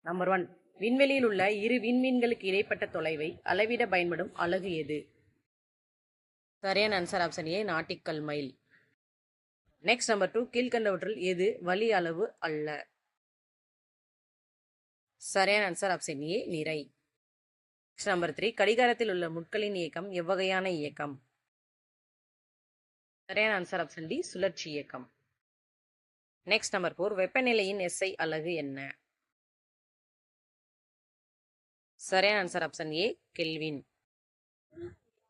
Number 1. விண்வெளியில் உள்ள இரு விண்மீன்களுக்கு இடைப்பட்ட தொலைவை அளவிட பயன்படும் அலகு எது? சரியான answer option A, nautical mile. Next number 2. கீழ்கண்டவற்றுள் எது வளி அளவு அல்ல? சரியான ஆன்சர் ஆப்ஷன் ஏ, நிறை. Next number 3. கடிகாரத்தில் உள்ள முட்களின் இயக்கம் எவ்வகையான இயக்கம்? சரியான ஆன்சர் ஆப்ஷன் டி, சுழற்சி இயக்கம். Next number 4. வெப்பநிலையின் எஸ்ஐ அலகு என்ன? சரியான answer option A, kelvin.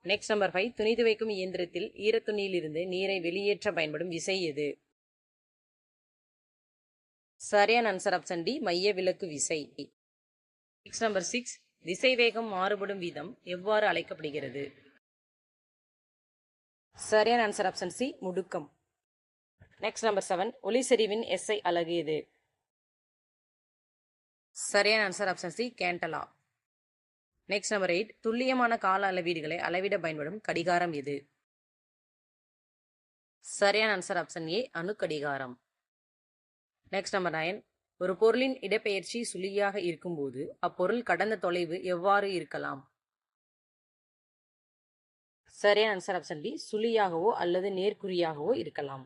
Next number 5. துணி துவைக்கும் இயந்திரத்தில் ஈரத்துணியிலிருந்து நீரை வெளியேற்ற பயன்படும் விசை எது? சரியான ஆன்சர் ஆப்ஷன் டி, மைய விலக்கு விசை. Next number 6. திசைவேகம் மாறுபடும் வீதம் எவ்வாறு அழைக்கப்படுகிறது? சரியான ஆன்சர் ஆப்ஷன் சி, முடுக்கம். Next number 7. ஒளி செறிவின் எஸ்ஐ அலகு எது? சரியான answer option C, candela. Next number 8. துல்லியமான கால அளவீடுகளை அளவிட பயன்படும் கடிகாரம் எது? சரியான ஆன்சர் ஆப்ஷன் ஏ, அணு கடிகாரம். Next number 9. ஒரு பொருளின் இடப்பெயர்ச்சி சுழியாக இருக்கும்போது அப்பொருள் கடந்த தொலைவு எவ்வாறு இருக்கலாம்? சரியான ஆன்சர் ஆப்ஷன் டி, சுழியாகவோ அல்லது நேர்குறியாகவோ இருக்கலாம்.